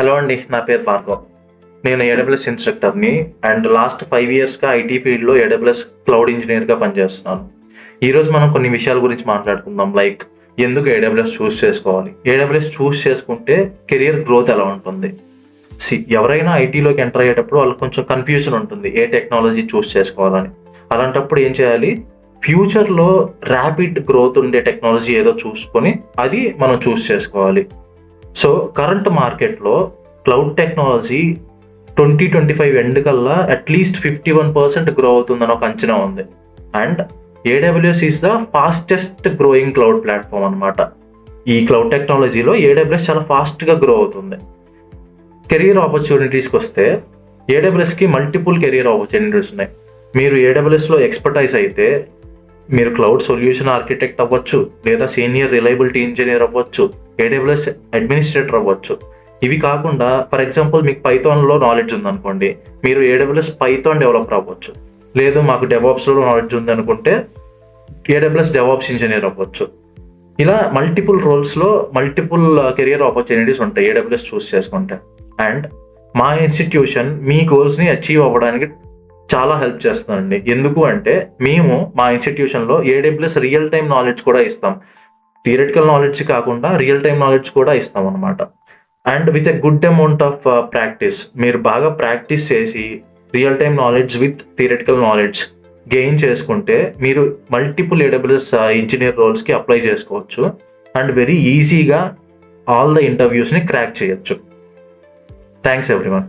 Hello అండి, నా పేరు భార్గవ్. నేను ఏడబ్ల్యూఎస్ ఇన్స్ట్రక్టర్ని అండ్ లాస్ట్ 5 ఇయర్స్గా ఐటీ ఫీల్డ్లో ఏడబ్ల్యూఎస్ క్లౌడ్ ఇంజనీర్గా పనిచేస్తున్నాను. ఈరోజు మనం కొన్ని విషయాల గురించి మాట్లాడుకుందాం. లైక్ ఎందుకు ఏడబ్ల్యూఎస్ చూస్ చేసుకోవాలి, ఏడబ్ల్యూఎస్ చూస్ చేసుకుంటే కెరియర్ గ్రోత్ ఎలా ఉంటుంది. ఎవరైనా ఐటీలోకి ఎంటర్ అయ్యేటప్పుడు వాళ్ళకి కొంచెం కన్ఫ్యూజన్ ఉంటుంది, ఏ టెక్నాలజీ చూస్ చేసుకోవాలని. అలాంటప్పుడు ఏం చేయాలి, ఫ్యూచర్లో ర్యాపిడ్ గ్రోత్ ఉండే టెక్నాలజీ ఏదో చూసుకొని అది మనం చూస్ చేసుకోవాలి. సో కరెంట్ మార్కెట్లో క్లౌడ్ టెక్నాలజీ 2025 ఎండ్ కల్లా అట్లీస్ట్ 51% గ్రో అవుతుందని ఒక అంచనా ఉంది. And AWS is the fastest growing cloud platform అనమాట. ఈ క్లౌడ్ టెక్నాలజీలో ఏడబ్ల్యూఎస్ చాలా ఫాస్ట్గా గ్రో అవుతుంది. కెరియర్ ఆపర్చునిటీస్కి వస్తే ఏడబ్ల్యూఎస్కి మల్టిపుల్ కెరియర్ ఆపర్చునిటీస్ ఉన్నాయి. మీరు ఏడబ్ల్యూఎస్లో ఎక్స్పర్టైజ్ అయితే మీరు క్లౌడ్ సొల్యూషన్ ఆర్కిటెక్ట్ అవ్వచ్చు, లేదా సీనియర్ రిలయబిలిటీ ఇంజనీర్ అవ్వచ్చు, ఏడబ్ల్యూఎస్ అడ్మినిస్ట్రేటర్ అవ్వచ్చు. ఇవి కాకుండా ఫర్ ఎగ్జాంపుల్ మీకు పైథాన్లో నాలెడ్జ్ ఉందనుకోండి, మీరు ఏడబ్ల్యూఎస్ పైథాన్ డెవలపర్ అవ్వచ్చు. లేదు మాకు డెవాప్స్లో నాలెడ్జ్ ఉంది అనుకుంటే ఏడబ్ల్యూఎస్ డెవాప్స్ ఇంజనీర్ అవ్వచ్చు. ఇలా మల్టిపుల్ రోల్స్లో మల్టిపుల్ కెరియర్ ఆపర్చునిటీస్ ఉంటాయి ఏడబ్ల్యూఎస్ చూస్ చేసుకుంటే. అండ్ మా ఇన్స్టిట్యూషన్ మీ గోల్స్ని అచీవ్ అవ్వడానికి చాలా హెల్ప్ చేస్తుందండి. ఎందుకు అంటే మేము మా ఇన్స్టిట్యూషన్లో ఏడబ్ల్యూఎస్ రియల్ టైమ్ నాలెడ్జ్ కూడా ఇస్తాం. థియరిటికల్ నాలెడ్జ్ కాకుండా రియల్ టైమ్ నాలెడ్జ్ కూడా ఇస్తాం అనమాట. And with a good amount of practice, మీరు బాగా ప్రాక్టీస్ చేసి real time knowledge with theoretical knowledge gain చేసుకుంటే మీరు మల్టిపుల్ ఏడబ్ల్యూఎస్ ఇంజనీర్ రోల్స్కి అప్లై చేసుకోవచ్చు అండ్ వెరీ ఈజీగా ఆల్ ద ఇంటర్వ్యూస్ని క్రాక్ చేయొచ్చు. Thanks everyone.